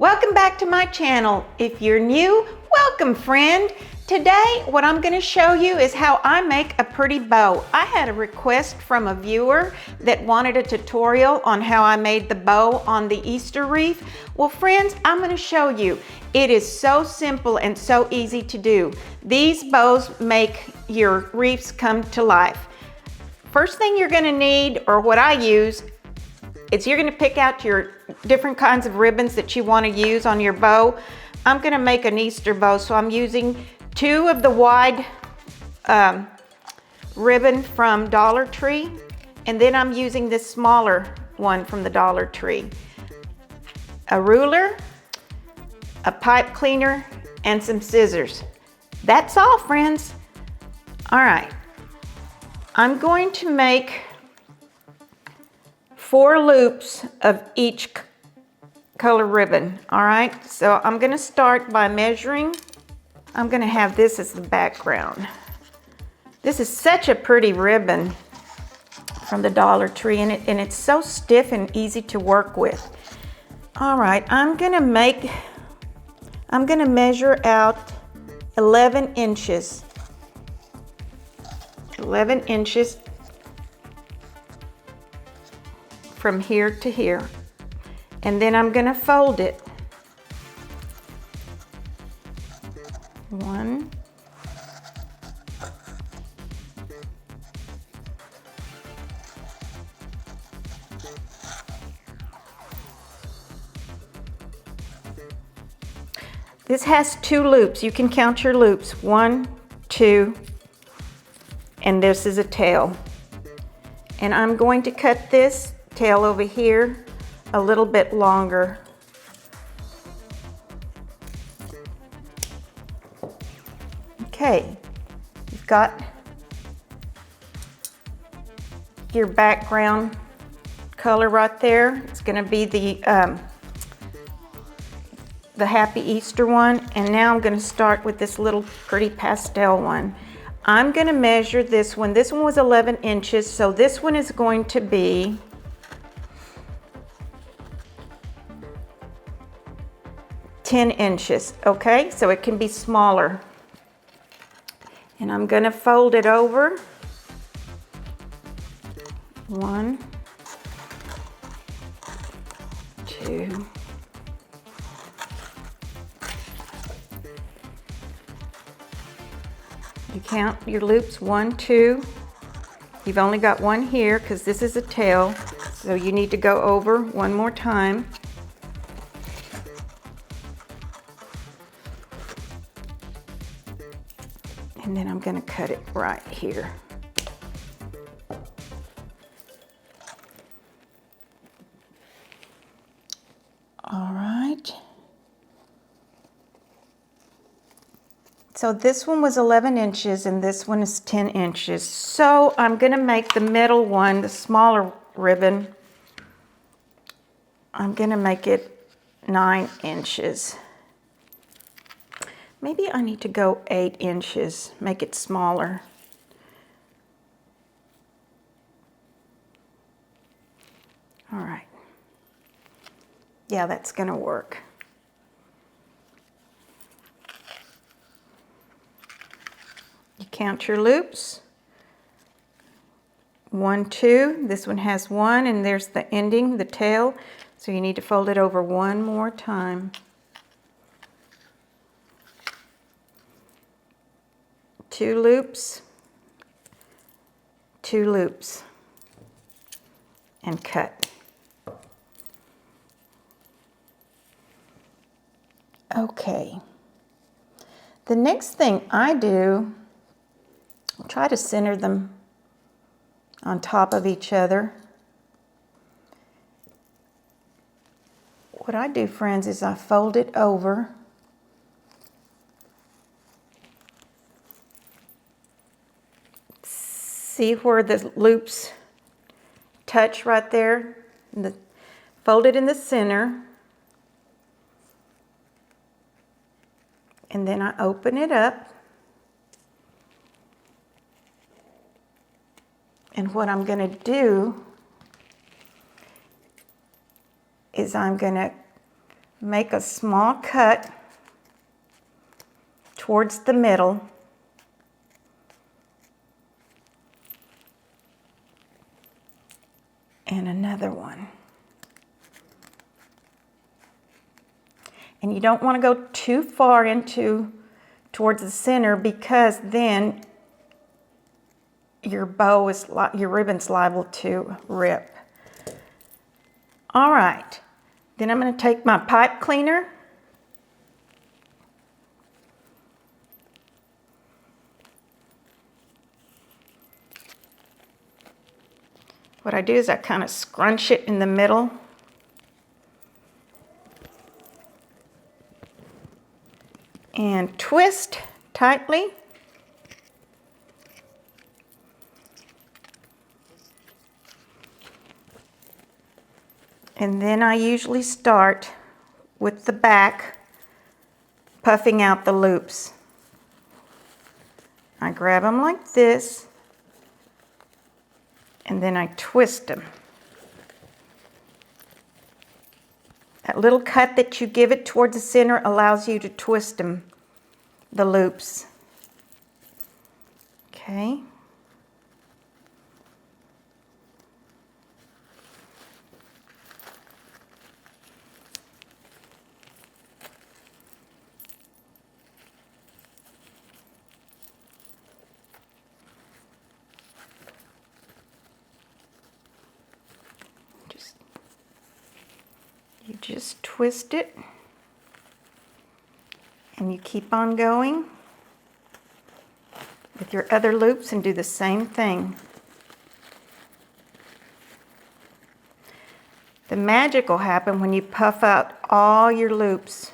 Welcome back to my channel. If you're new, welcome friend. Today what I'm going to show you is how I make a pretty bow. I had a request from a viewer that wanted a tutorial on how I made the bow on the Easter wreath. Well friends, I'm going to show you. It is so simple and so easy to do. These bows make your wreaths come to life. First thing you're going to need, or what I use, is you're going to pick out your different kinds of ribbons that you want to use on your bow. I'm going to make an Easter bow, so I'm using 2 of the wide ribbon from Dollar Tree, and then I'm using this smaller one from the Dollar Tree. A ruler, a pipe cleaner, and some scissors. That's all, friends. All right, I'm going to make 4 loops of each color ribbon. All right, so I'm going to start by measuring. I'm going to have this as the background. This is such a pretty ribbon from the Dollar Tree, and it's so stiff and easy to work with. All right, I'm going to measure out 11 inches. 11 inches from here to here, and then I'm going to fold it. 1, 'This has 2 loops. You can count your loops. 1, 2, and this is a tail. And I'm going to cut this tail over here a little bit longer. Okay, you've got your background color right there. It's going to be the Happy Easter one, and now I'm going to start with this little pretty pastel one. I'm going to measure this one. This one was 11 inches, so this one is going to be 10 inches, okay? So it can be smaller. And I'm going to fold it over. 1, 2, you count your loops, 1, 2. You've only got 1 here because this is a tail, so you need to go over 1 more time. And then I'm going to cut it right here. All right. So this one was 11 inches and this one is 10 inches. So I'm going to make the middle one, the smaller ribbon, I'm going to make it 9 inches. Maybe I need to go 8 inches, make it smaller. All right. Yeah, that's going to work. You count your loops. 1, 2. This one has 1, and there's the ending, the tail. So you need to fold it over 1 more time. 2 loops, 2 loops, and cut. Okay. The next thing I do, I'll try to center them on top of each other. What I do, friends, is I fold it over. See where the loops touch right there? Fold it in the center. And then I open it up. And what I'm going to do is I'm going to make a small cut towards the middle. And another one. And you don't want to go too far towards the center, because then your ribbon's liable to rip. All right, then I'm going to take my pipe cleaner. What I do is I kind of scrunch it in the middle. And twist tightly. And then I usually start with the back, puffing out the loops. I grab them like this, and then I twist them. That little cut that you give it towards the center allows you to twist them, the loops. Okay. You just twist it, and you keep on going with your other loops and do the same thing. The magic will happen when you puff out all your loops.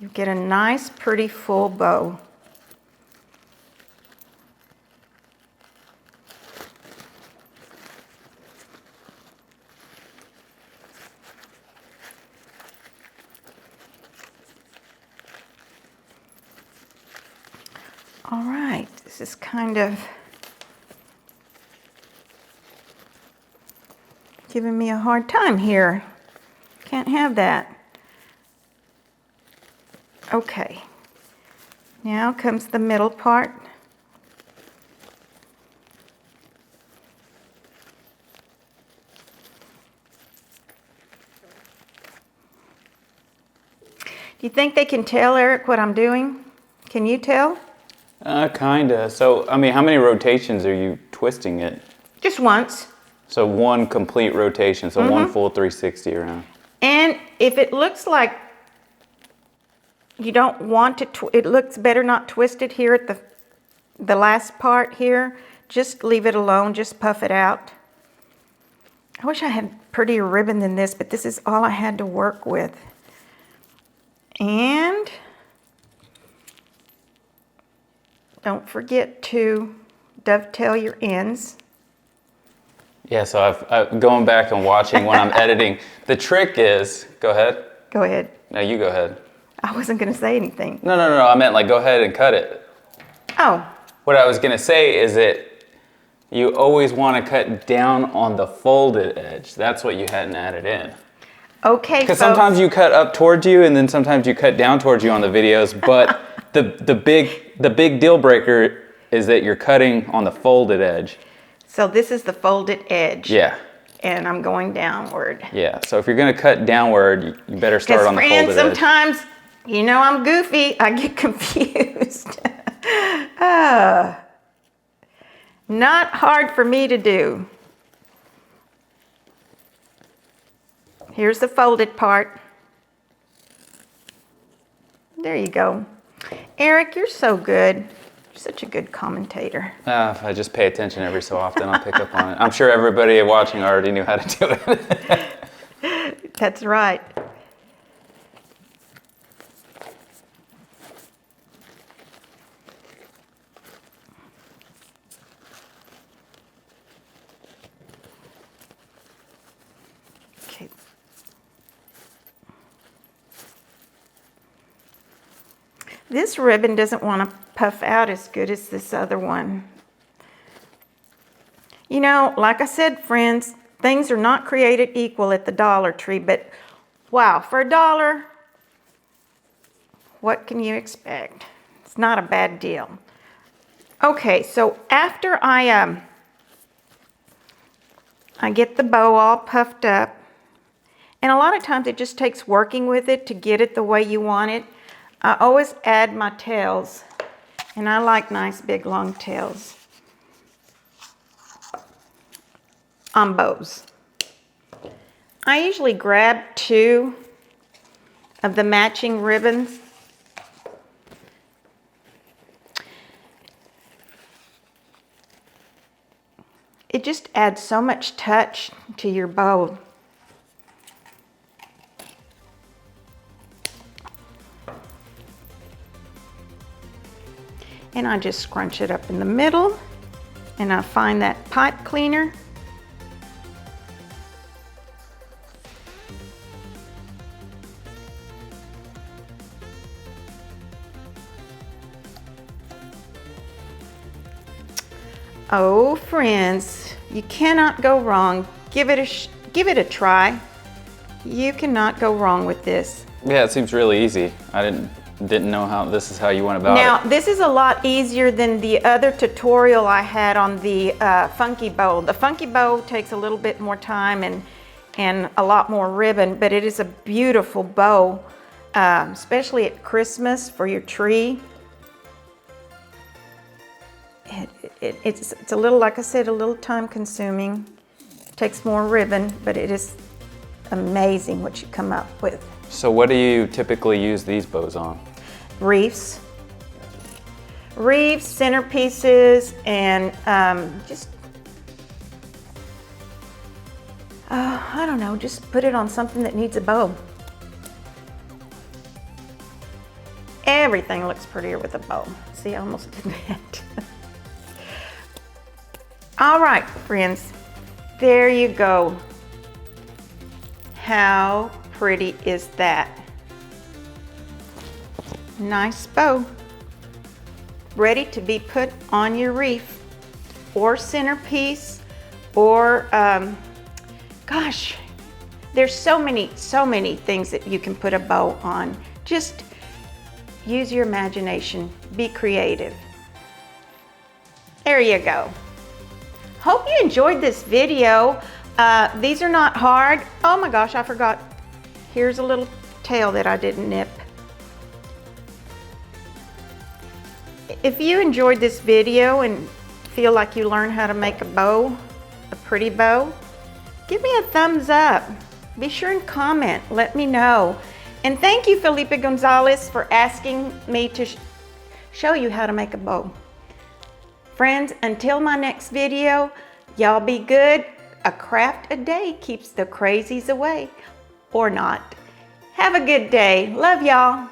You get a nice, pretty full bow. All right, this is kind of giving me a hard time here. Can't have that. Okay, now comes the middle part. Do you think they can tell, Eric, what I'm doing? Can you tell? Kinda. So, I mean, how many rotations are you twisting it? Just once. So one complete rotation, so one full 360 around. And if it looks like you don't want to, it looks better not twisted here at the last part here, just leave it alone, just puff it out. I wish I had prettier ribbon than this, but this is all I had to work with. And don't forget to dovetail your ends. Yeah, so I've going back and watching when I'm editing. The trick is, go ahead. Go ahead. No, you go ahead. I wasn't going to say anything. No, I meant like go ahead and cut it. Oh. What I was going to say is that you always want to cut down on the folded edge. That's what you hadn't added in. Okay, because sometimes you cut up towards you and then sometimes you cut down towards you on the videos, but the big deal breaker is that you're cutting on the folded edge. So this is the folded edge. Yeah. And I'm going downward. Yeah, so if you're going to cut downward, you better start on the folded edge. Because sometimes, you know I'm goofy, I get confused. Not hard for me to do. Here's the folded part. There you go. Eric, you're so good. You're such a good commentator. If I just pay attention every so often, I'll pick up on it. I'm sure everybody watching already knew how to do it. That's right. Okay. This ribbon doesn't want to puff out as good as this other one. You know, like I said, friends, Things are not created equal at the Dollar Tree, but wow, for $1, what can you expect? It's not a bad deal. Okay, so after I get the bow all puffed up, and a lot of times it just takes working with it to get it the way you want it. I always add my tails, and I like nice big long tails on bows. I usually grab 2 of the matching ribbons. It just adds so much touch to your bow. And I just scrunch it up in the middle, and I find that pipe cleaner. Oh, friends, you cannot go wrong. Give it a try. You cannot go wrong with this. Yeah, it seems really easy. I didn't know how this is how you went about it. Now, this is a lot easier than the other tutorial I had on the funky bow. The funky bow takes a little bit more time and a lot more ribbon, but it is a beautiful bow, especially at Christmas for your tree. It's a little, like I said, a little time consuming. Takes more ribbon, but it is amazing what you come up with. So what do you typically use these bows on? Wreaths, centerpieces, and I don't know, just put it on something that needs a bow. Everything looks prettier with a bow. See, I almost did that. All right, friends, there you go. How pretty is that? Nice bow. Ready to be put on your wreath or centerpiece, or gosh, there's so many things that you can put a bow on. Just use your imagination, be creative. There you go. Hope you enjoyed this video. These are not hard. Oh my gosh, I forgot. Here's a little tail that I didn't nip. If you enjoyed this video and feel like you learned how to make a bow, a pretty bow, give me a thumbs up. Be sure and comment, let me know. And thank you, Felipe Gonzalez, for asking me to show you how to make a bow. Friends, until my next video, y'all be good. A craft a day keeps the crazies away, or not. Have a good day. Love y'all.